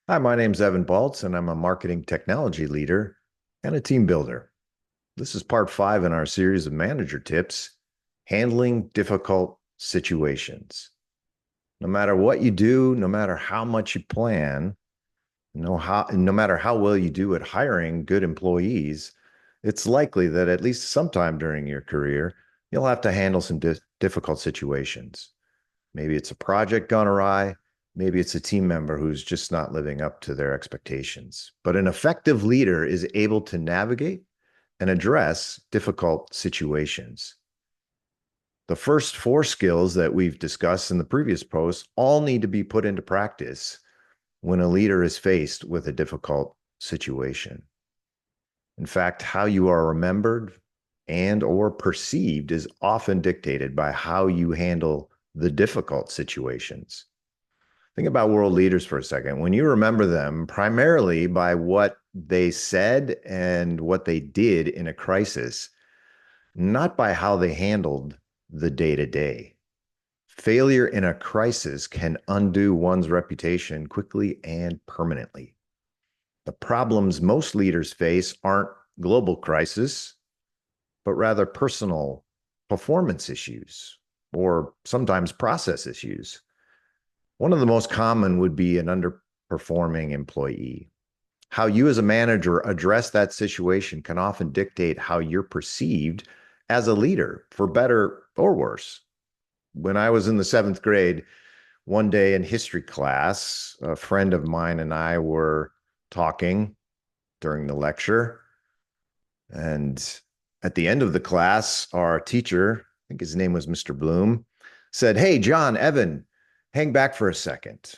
Hi, my name's Evan Baltz, and I'm a marketing technology leader and a team builder. This is part five in our series of manager tips, handling difficult situations. No matter what you do, no matter how much you plan, no matter how well you do at hiring good employees, it's likely that at least sometime during your career, you'll have to handle some difficult situations. Maybe it's a project gone awry. Maybe it's a team member who's just not living up to their expectations. But an effective leader is able to navigate and address difficult situations. The first four skills that we've discussed in the previous post all need to be put into practice when a leader is faced with a difficult situation. In fact, how you are remembered and or perceived is often dictated by how you handle the difficult situations. Think about world leaders for a second. When you remember them primarily by what they said and what they did in a crisis, not by how they handled the day to day. Failure in a crisis can undo one's reputation quickly and permanently. The problems most leaders face aren't global crises, but rather personal performance issues or sometimes process issues. One of the most common would be an underperforming employee. How you as a manager address that situation can often dictate how you're perceived as a leader, for better or worse. When I was in the seventh grade, one day in history class, a friend of mine and I were talking during the lecture. And at the end of the class, our teacher, I think his name was Mr. Bloom, said, "Hey, John, Evan, hang back for a second."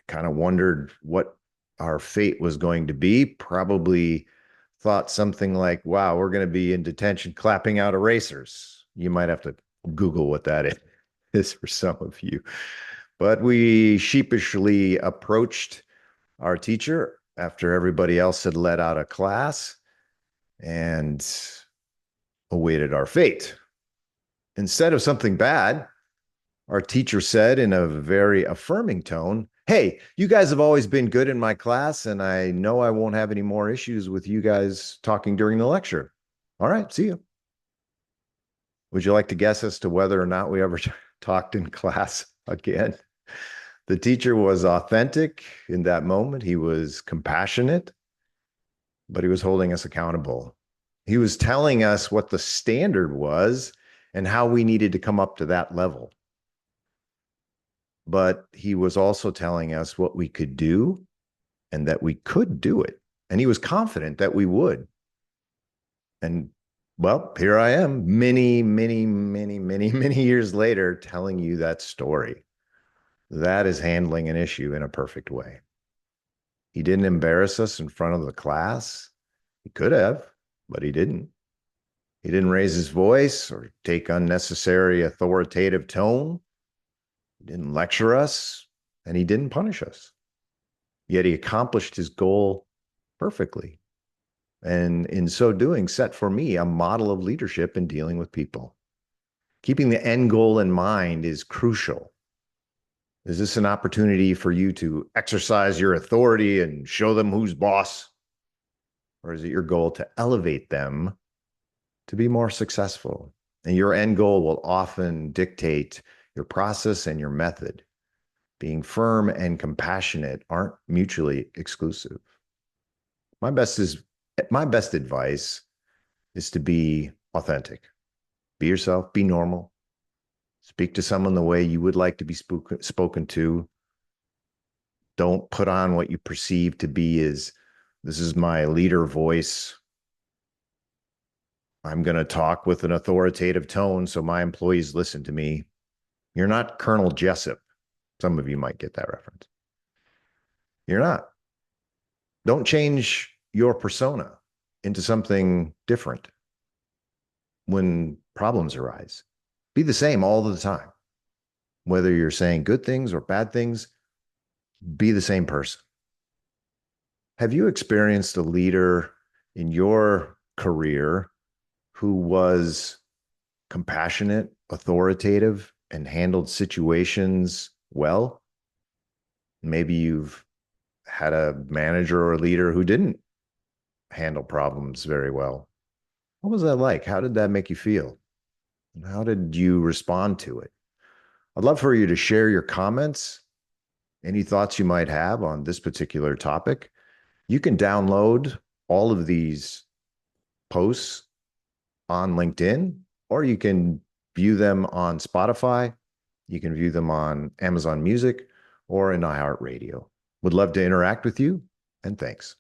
Kind of wondered what our fate was going to be. Probably thought something like, wow, we're going to be in detention clapping out erasers. You might have to Google what that is for some of you. But we sheepishly approached our teacher after everybody else had let out of class and awaited our fate. Instead of something bad, our teacher said in a very affirming tone, "Hey, you guys have always been good in my class, and I know I won't have any more issues with you guys talking during the lecture. All right, see you." Would you like to guess as to whether or not we ever talked in class again? The teacher was authentic in that moment. He was compassionate, but he was holding us accountable. He was telling us what the standard was and how we needed to come up to that level. But he was also telling us what we could do and that we could do it. And he was confident that we would. And well, here I am, many years later, telling you that story. That is handling an issue in a perfect way. He didn't embarrass us in front of the class. He could have, but he didn't. He didn't raise his voice or take unnecessary authoritative tone. He didn't lecture us, and he didn't punish us. Yet he accomplished his goal perfectly. And in so doing, set for me a model of leadership in dealing with people. Keeping the end goal in mind is crucial. Is this an opportunity for you to exercise your authority and show them who's boss? Or is it your goal to elevate them to be more successful? And your end goal will often dictate your process and your method. Being firm and compassionate aren't mutually exclusive. My best is my best advice is to be authentic. Be yourself, be normal. Speak to someone the way you would like to be spoken to. Don't put on what you perceive to be as this is my leader voice. I'm going to talk with an authoritative tone so my employees listen to me. You're not Colonel Jessup. Some of you might get that reference. You're not. Don't change your persona into something different when problems arise. Be the same all the time. Whether you're saying good things or bad things, be the same person. Have you experienced a leader in your career who was compassionate, authoritative, and handled situations well? Maybe you've had a manager or a leader who didn't handle problems very well. What was that like? How did that make you feel? And how did you respond to it? I'd love for you to share your comments, any thoughts you might have on this particular topic. You can download all of these posts on LinkedIn, or you can view them on Spotify. You can view them on Amazon Music or in iHeartRadio. Would love to interact with you, and thanks.